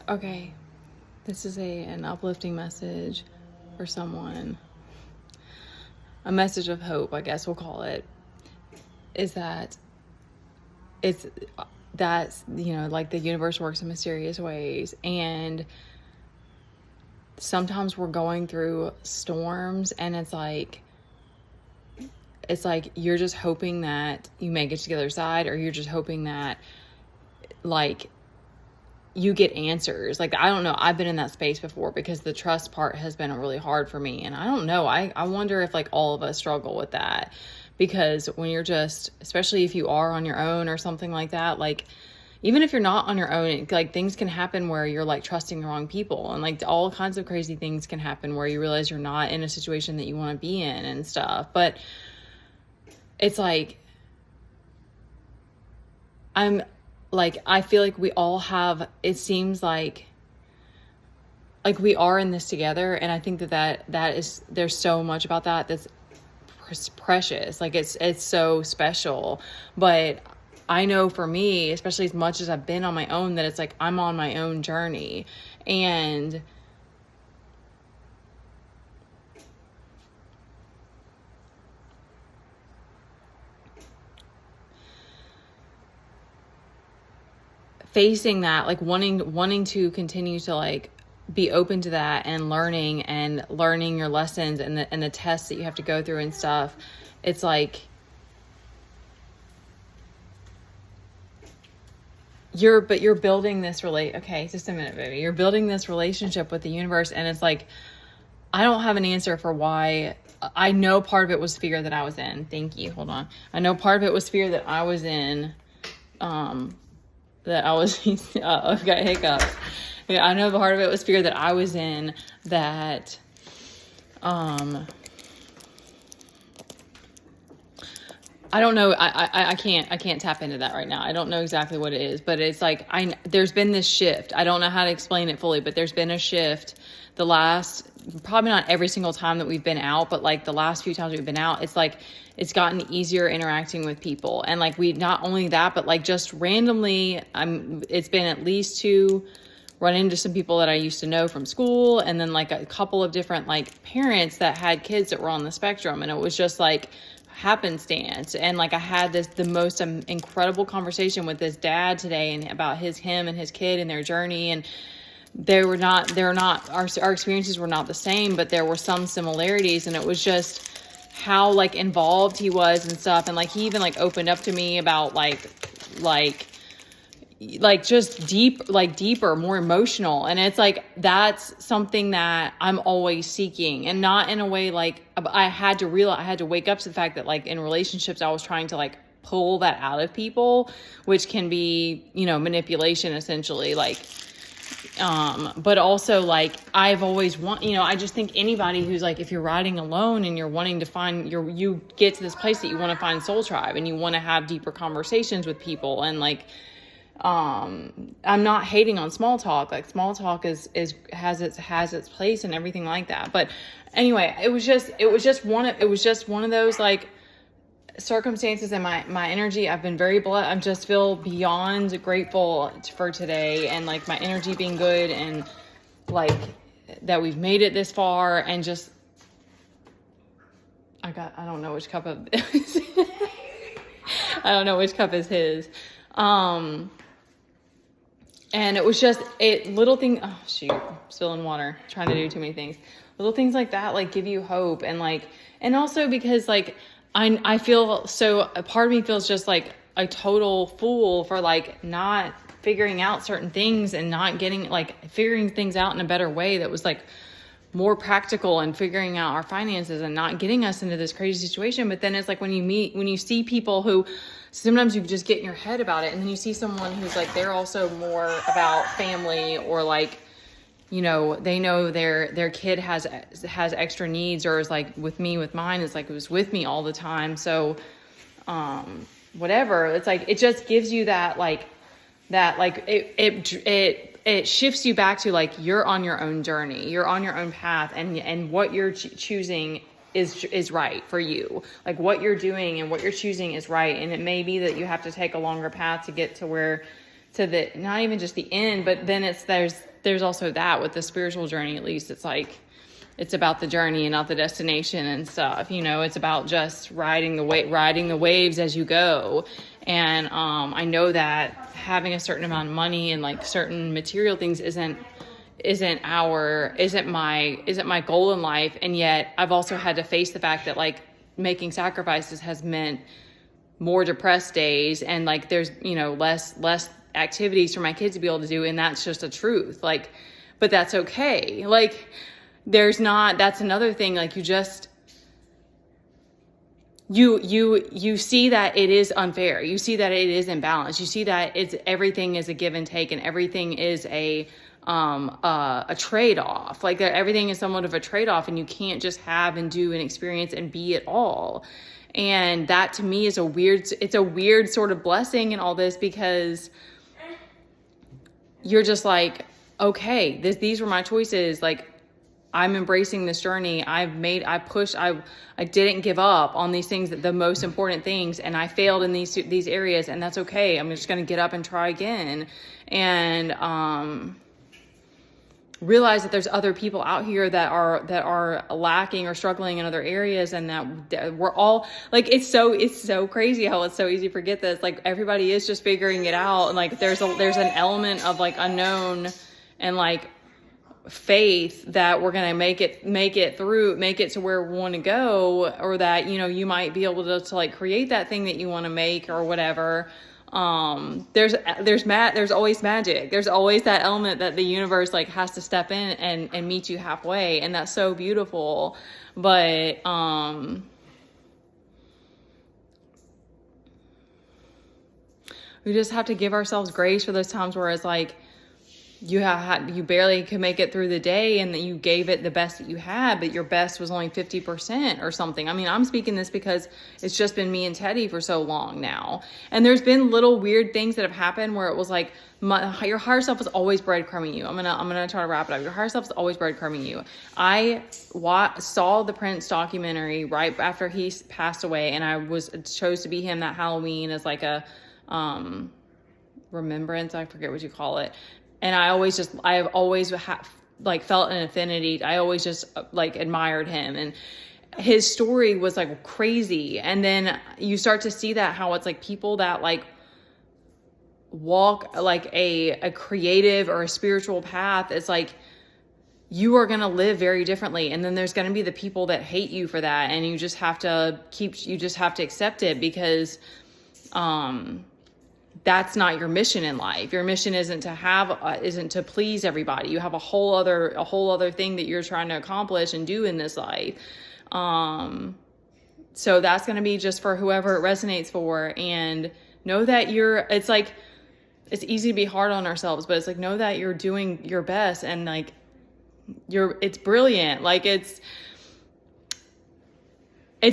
Okay, this is an uplifting message for someone. A message of hope, I guess we'll call it. Is that that's, like the universe works in mysterious ways. And sometimes we're going through storms and it's like you're just hoping that you make it to the other side, or you're just hoping that like you get answers. Like, I don't know. I've been in that space before because the trust part has been really hard for me. And I don't know. I wonder if like all of us struggle with that, because when you're just, especially if you are on your own or something like that, like even if you're not on your own, like things can happen where you're like trusting the wrong people, and like all kinds of crazy things can happen where you realize you're not in a situation that you want to be in and stuff. But it's like, I feel like we all have, it seems like we are in this together. And I think that is, there's so much about that that's precious. Like it's so special. But I know for me, especially as much as I've been on my own, that it's like I'm on my own journey. And facing that, like wanting to continue to like be open to that, and learning your lessons and the tests that you have to go through and stuff. It's like you're building this okay, just a minute, baby. You're building this relationship with the universe, and it's like, I don't have an answer for why. I know part of it was fear that I was in. Thank you. Hold on. I know part of it was fear that I was in. That I was, I've got hiccups. Yeah, I know part of it was fear that I was in, that, I don't know. I can't tap into that right now. I don't know exactly what it is, but it's like, there's been this shift. I don't know how to explain it fully, but there's been a shift the last, probably not every single time that we've been out, but like the last few times we've been out, it's like, it's gotten easier interacting with people. And like, not only that, but like just randomly, it's been at least to run into some people that I used to know from school. And then like a couple of different like parents that had kids that were on the spectrum. And it was just like happenstance. And like, I had the most incredible conversation with this dad today, and about him and his kid and their journey. And they're not, our experiences were not the same, but there were some similarities. And it was just how like involved he was and stuff. And like, he even like opened up to me about like just deeper, more emotional. And it's like, that's something that I'm always seeking, and not in a way like I had to wake up to the fact that like in relationships, I was trying to like pull that out of people, which can be, manipulation essentially. Like, but also like I've always I just think anybody who's like, if you're riding alone and you're wanting to find you get to this place that you want to find soul tribe, and you want to have deeper conversations with people. And like, I'm not hating on small talk. Like, small talk has its place and everything like that. But anyway, it was just one of those like circumstances in my energy. I've been very blessed. I just feel beyond grateful for today, and like my energy being good, and like that we've made it this far. And just I don't know which cup of I don't know which cup is his. And it was just little thing. Oh shoot, spilling water, trying to do too many things. Little things like that, like give you hope. And like, and also because like, I feel so, a part of me feels just like a total fool for like not figuring out certain things, and not figuring things out in a better way that was like more practical, and figuring out our finances, and not getting us into this crazy situation. But then it's like when you see people who, sometimes you just get in your head about it, and then you see someone who's like, they're also more about family, or like, they know their kid has extra needs, or is like with mine, it's like it was with me all the time. So, whatever, it's like, it just gives you that it shifts you back to like, you're on your own journey, you're on your own path, and what you're choosing is right for you. Like, what you're doing and what you're choosing is right. And it may be that you have to take a longer path to get to not even just the end, but then there's there's also that with the spiritual journey, at least it's like, it's about the journey and not the destination and stuff. You know, it's about just riding the waves as you go. And I know that having a certain amount of money and like certain material things isn't my goal in life. And yet I've also had to face the fact that like making sacrifices has meant more depressed days, and like there's, you know, less activities for my kids to be able to do, and that's just a truth. Like, but that's okay. Like, that's another thing. Like, you just you see that it is unfair. You see that it is imbalanced. You see that everything is a give and take, and everything is a trade-off. Like, everything is somewhat of a trade-off, and you can't just have and do and experience and be it all. And that to me is it's a weird sort of blessing in all this, because you're just like, okay, these were my choices. Like, I'm embracing this journey. I didn't give up on these things, the most important things, and I failed in these areas, and that's okay. I'm just going to get up and try again. And, realize that there's other people out here that are lacking or struggling in other areas, and that we're all like, it's so crazy how it's so easy to forget this. Like, everybody is just figuring it out, and like there's an element of like unknown and like faith that we're gonna make it to where we want to go, or that, you know, you might be able to like create that thing that you want to make or whatever. There's always magic. There's always that element that the universe like has to step in and meet you halfway. And that's so beautiful. But, we just have to give ourselves grace for those times where it's like, you barely could make it through the day, and that you gave it the best that you had, but your best was only 50% or something. I mean, I'm speaking this because it's just been me and Teddy for so long now. And there's been little weird things that have happened where it was like, your higher self is always breadcrumbing you. I'm gonna try to wrap it up. Your higher self is always breadcrumbing you. I saw the Prince documentary right after he passed away, and I chose to be him that Halloween as like a remembrance. I forget what you call it. And I have always like felt an affinity. I always just like admired him, and his story was like crazy. And then you start to see that how it's like people that like walk like a creative or a spiritual path. It's like, you are going to live very differently. And then there's going to be the people that hate you for that. And you just have to accept it, because, that's not your mission in life. Your mission isn't to please everybody. You have a whole other thing that you're trying to accomplish and do in this life. So that's going to be just for whoever it resonates for. And know that it's like, it's easy to be hard on ourselves, but it's like, know that you're doing your best, and like it's brilliant. Like, it's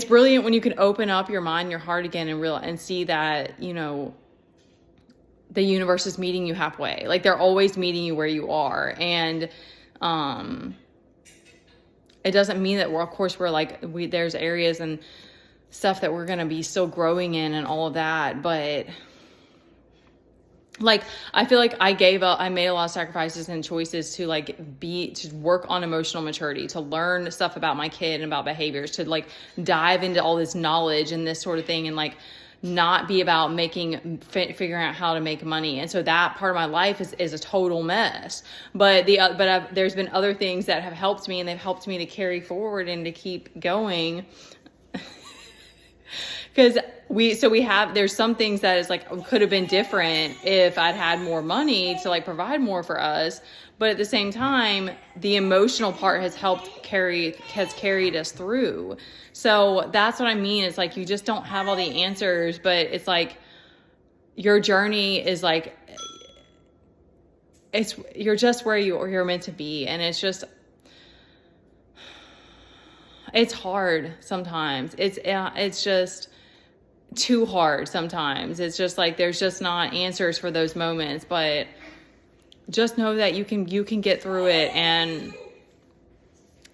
brilliant when you can open up your mind, your heart again, and see that, you know, the universe is meeting you halfway. Like, they're always meeting you where you are. And, it doesn't mean that there's areas and stuff that we're going to be still growing in and all of that. But like, I feel like I made a lot of sacrifices and choices to work on emotional maturity, to learn stuff about my kid and about behaviors, to like dive into all this knowledge and this sort of thing, and like not be about figuring out how to make money. And so that part of my life is a total mess. But there's been other things that have helped me, and they've helped me to carry forward and to keep going. Because there's some things that is like, could have been different if I'd had more money to like provide more for us. But at the same time, the emotional part has carried us through. So that's what I mean. It's like, you just don't have all the answers, but it's like, your journey is like, you're just where you're meant to be. And it's hard sometimes. It's just too hard sometimes. It's just like, there's just not answers for those moments, but just know that you can get through it, and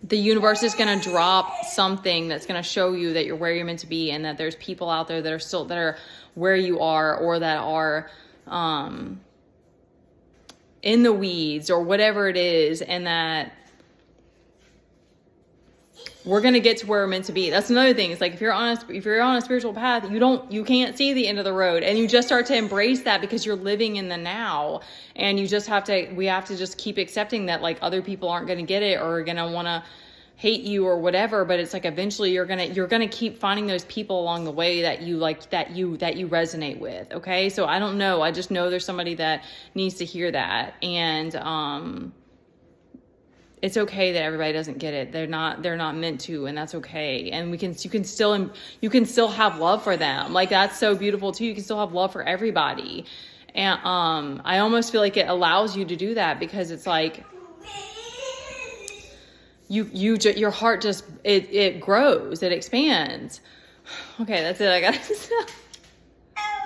the universe is going to drop something that's going to show you that you're where you're meant to be, and that there's people out there that are where you are, or that are, in the weeds or whatever it is, and that we're going to get to where we're meant to be. That's another thing. It's like, if you're on a spiritual path, you can't see the end of the road, and you just start to embrace that because you're living in the now. And we have to just keep accepting that, like, other people aren't going to get it or are going to want to hate you or whatever. But it's like, eventually you're going to keep finding those people along the way that you like, that you resonate with. Okay. So I don't know. I just know there's somebody that needs to hear that. And, it's okay that everybody doesn't get it. They're not meant to, and that's okay. And you can still have love for them. Like, that's so beautiful too. You can still have love for everybody. And, I almost feel like it allows you to do that, because it's like, your heart just, it grows, it expands. Okay, that's it. I gotta